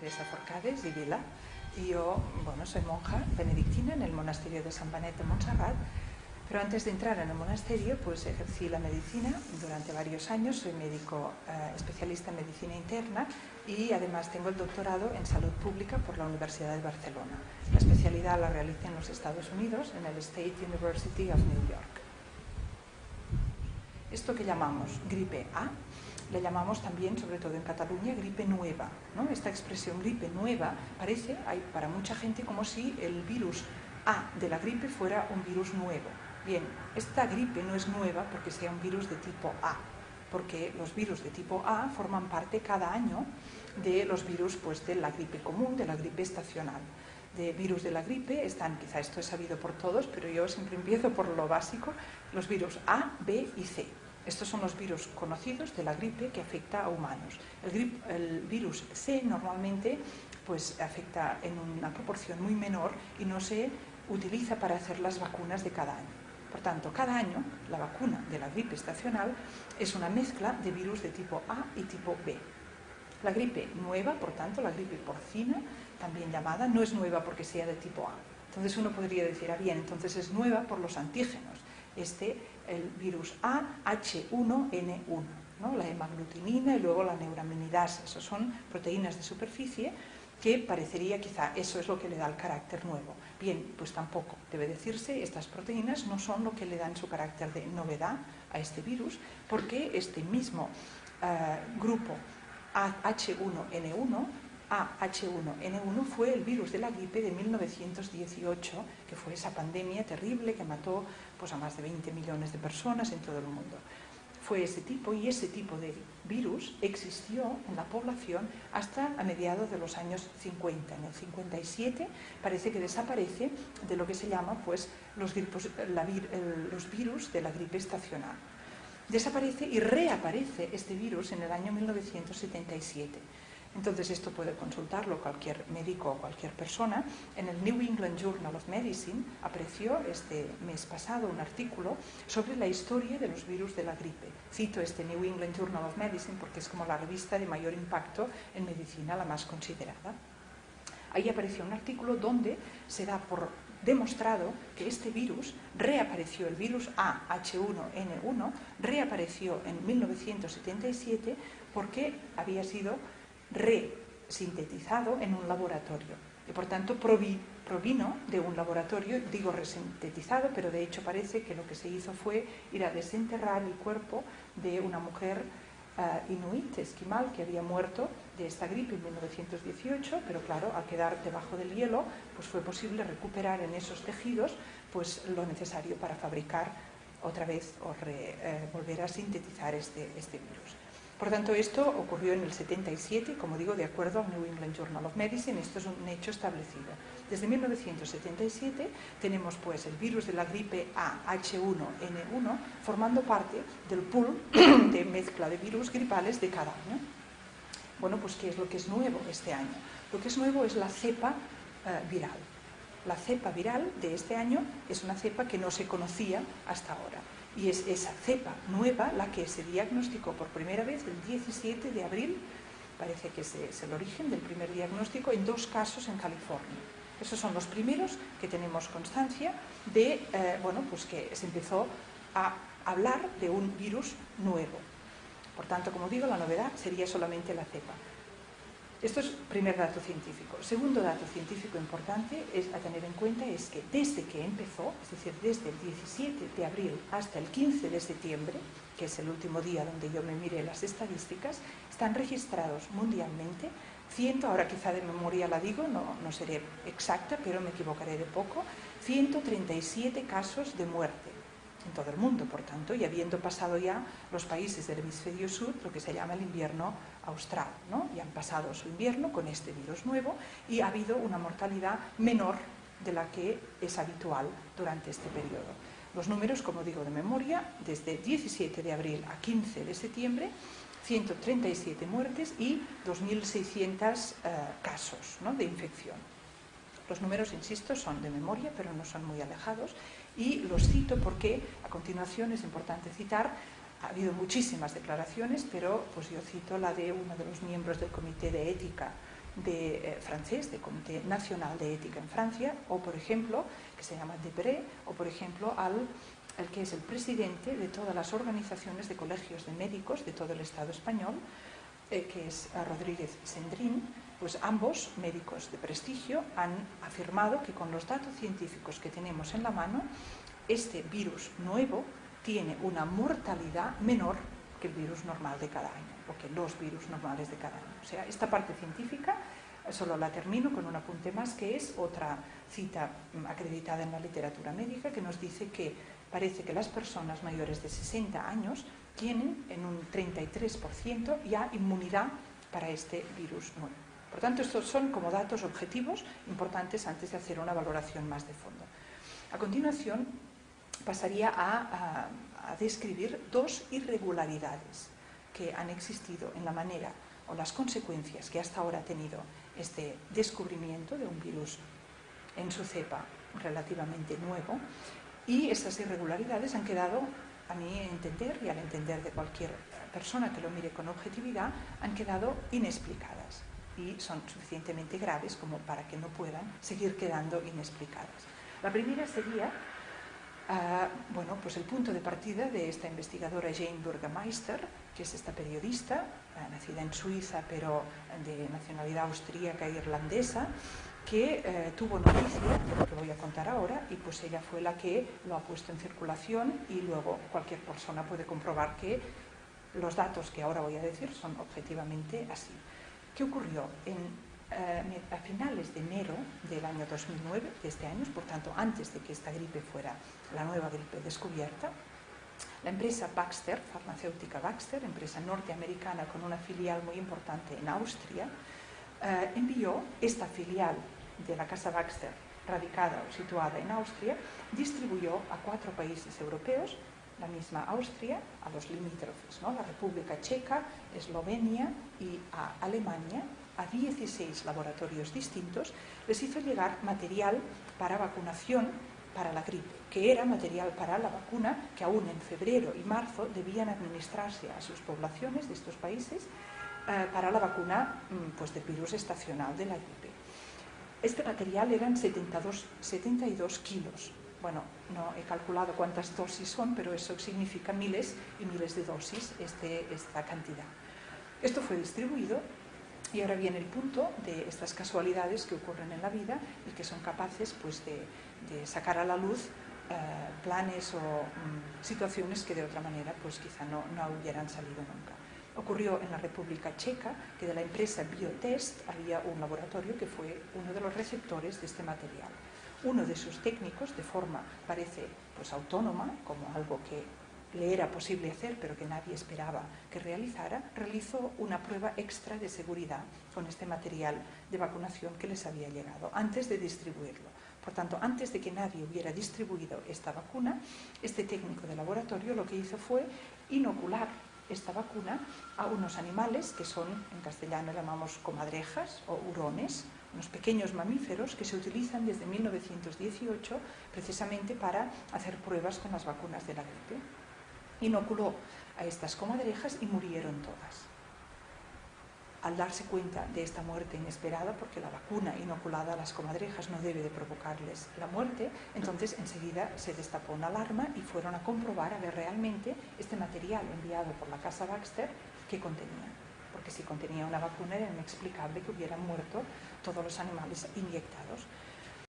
Teresa Forcades y Vila, y yo, bueno, soy monja benedictina en el monasterio de San Benet de Montserrat, pero antes de entrar en el monasterio, pues ejercí la medicina durante varios años. Soy médico especialista en medicina interna y además tengo el doctorado en salud pública por la Universidad de Barcelona. La especialidad la realicé en los Estados Unidos, en el State University of New York. Esto que llamamos gripe A, le llamamos también, sobre todo en Cataluña, gripe nueva, ¿no? Esta expresión gripe nueva parece, para mucha gente, como si el virus A de la gripe fuera un virus nuevo. Bien, esta gripe no es nueva porque sea un virus de tipo A, porque los virus de tipo A forman parte cada año de los virus, pues, de la gripe común, de la gripe estacional. De virus de la gripe están, quizá esto es sabido por todos, pero yo siempre empiezo por lo básico, los virus A, B y C. Estos son los virus conocidos de la gripe que afecta a humanos. El virus C normalmente, pues, afecta en una proporción muy menor y no se utiliza para hacer las vacunas de cada año. Por tanto, cada año la vacuna de la gripe estacional es una mezcla de virus de tipo A y tipo B. La gripe nueva, por tanto, la gripe porcina, también llamada, no es nueva porque sea de tipo A. Entonces uno podría decir, bien, entonces es nueva por los antígenos. El virus A, H1N1, ¿no? La hemaglutinina y luego la neuraminidasa. Esas son proteínas de superficie que parecería, quizá, eso es lo que le da el carácter nuevo. Bien, pues tampoco. Debe decirse, estas proteínas no son lo que le dan su carácter de novedad a este virus, porque este mismo grupo H1N1, AH1N1 fue el virus de la gripe de 1918, que fue esa pandemia terrible que mató, pues, a más de 20 millones de personas en todo el mundo. Fue ese tipo, y ese tipo de virus existió en la población hasta a mediados de los años 50. En el 57 parece que desaparece de lo que se llama, pues, los virus de la gripe estacional. Desaparece y reaparece este virus en el año 1977. Entonces esto puede consultarlo cualquier médico o cualquier persona. En el New England Journal of Medicine apareció este mes pasado un artículo sobre la historia de los virus de la gripe. Cito este New England Journal of Medicine porque es como la revista de mayor impacto en medicina, la más considerada. Ahí apareció un artículo donde se da por demostrado que este virus reapareció, el virus A, H1N1, reapareció en 1977 porque había sido resintetizado en un laboratorio y por tanto provino de un laboratorio, digo resintetizado, pero de hecho parece que lo que se hizo fue ir a desenterrar el cuerpo de una mujer inuit, esquimal, que había muerto de esta gripe en 1918, pero claro, al quedar debajo del hielo, pues fue posible recuperar en esos tejidos, pues, lo necesario para fabricar otra vez o volver a sintetizar este virus. Por tanto, esto ocurrió en el 77, como digo, de acuerdo al New England Journal of Medicine. Esto es un hecho establecido. Desde 1977 tenemos, pues, el virus de la gripe A, H1N1, formando parte del pool de mezcla de virus gripales de cada año. Bueno, pues, ¿qué es lo que es nuevo este año? Lo que es nuevo es la cepa viral. La cepa viral de este año es una cepa que no se conocía hasta ahora. Y es esa cepa nueva la que se diagnosticó por primera vez el 17 de abril, parece que es el origen del primer diagnóstico, en 2 casos en California. Esos son los primeros que tenemos constancia de, pues que se empezó a hablar de un virus nuevo. Por tanto, como digo, la novedad sería solamente la cepa. Esto es primer dato científico. Segundo dato científico importante a tener en cuenta es que desde que empezó, es decir, desde el 17 de abril hasta el 15 de septiembre, que es el último día donde yo me miré las estadísticas, están registrados mundialmente, ahora quizá de memoria la digo, no seré exacta, pero me equivocaré de poco, 137 casos de muerte en todo el mundo, por tanto, y habiendo pasado ya los países del hemisferio sur, lo que se llama el invierno austral, ¿no? Y han pasado su invierno con este virus nuevo y ha habido una mortalidad menor de la que es habitual durante este periodo. Los números, como digo de memoria, desde 17 de abril a 15 de septiembre, 137 muertes y 2.600 casos, ¿no?, de infección. Los números, insisto, son de memoria, pero no son muy alejados, y los cito porque a continuación es importante citar, ha habido muchísimas declaraciones, pero pues yo cito la de uno de los miembros del Comité de Ética francés, del Comité Nacional de Ética en Francia, o por ejemplo, que se llama Debré, o por ejemplo el que es el presidente de todas las organizaciones de colegios de médicos de todo el Estado español, que es Rodríguez Sendrín. Pues ambos, médicos de prestigio, han afirmado que con los datos científicos que tenemos en la mano, este virus nuevo tiene una mortalidad menor que el virus normal de cada año, o que los virus normales de cada año. O sea, esta parte científica solo la termino con un apunte más, que es otra cita acreditada en la literatura médica, que nos dice que parece que las personas mayores de 60 años tienen en un 33% ya inmunidad para este virus nuevo. Por tanto, estos son como datos objetivos importantes antes de hacer una valoración más de fondo. A continuación, pasaría a describir dos irregularidades que han existido en la manera o las consecuencias que hasta ahora ha tenido este descubrimiento de un virus en su cepa relativamente nuevo, y estas irregularidades han quedado, a mi entender y al entender de cualquier persona que lo mire con objetividad, han quedado inexplicadas y son suficientemente graves como para que no puedan seguir quedando inexplicadas. La primera sería pues el punto de partida de esta investigadora Jane Burgermeister, que es esta periodista, nacida en Suiza pero de nacionalidad austríaca e irlandesa, que tuvo noticia de lo que voy a contar ahora, y pues ella fue la que lo ha puesto en circulación, y luego cualquier persona puede comprobar que los datos que ahora voy a decir son objetivamente así. ¿Qué ocurrió? A finales de enero del año 2009, de este año, por tanto antes de que esta gripe fuera la nueva gripe descubierta, la empresa Baxter, farmacéutica Baxter, empresa norteamericana con una filial muy importante en Austria, envió esta filial de la casa Baxter, radicada o situada en Austria, distribuyó a 4 países europeos, la misma Austria, a los limítrofes, ¿no? La República Checa, Eslovenia y a Alemania, a 16 laboratorios distintos, les hizo llegar material para vacunación para la gripe, que era material para la vacuna que aún en febrero y marzo debían administrarse a sus poblaciones de estos países para la vacuna pues, del virus estacional de la gripe. Este material eran 72 kilos. Bueno, no he calculado cuántas dosis son, pero eso significa miles y miles de dosis, esta cantidad. Esto fue distribuido, y ahora viene el punto de estas casualidades que ocurren en la vida y que son capaces pues, de sacar a la luz planes o situaciones que de otra manera pues, quizá no hubieran salido nunca. Ocurrió en la República Checa que de la empresa Biotest había un laboratorio que fue uno de los receptores de este material. Uno de sus técnicos, de forma, parece, pues autónoma, como algo que le era posible hacer pero que nadie esperaba que realizara, realizó una prueba extra de seguridad con este material de vacunación que les había llegado antes de distribuirlo. Por tanto, antes de que nadie hubiera distribuido esta vacuna, este técnico de laboratorio lo que hizo fue inocular esta vacuna a unos animales que son, en castellano llamamos comadrejas o hurones, unos pequeños mamíferos que se utilizan desde 1918 precisamente para hacer pruebas con las vacunas de la gripe. Inoculó a estas comadrejas y murieron todas. Al darse cuenta de esta muerte inesperada, porque la vacuna inoculada a las comadrejas no debe de provocarles la muerte, entonces enseguida se destapó una alarma y fueron a comprobar a ver realmente este material enviado por la casa Baxter qué contenía. Porque si contenía una vacuna era inexplicable que hubieran muerto todos los animales inyectados.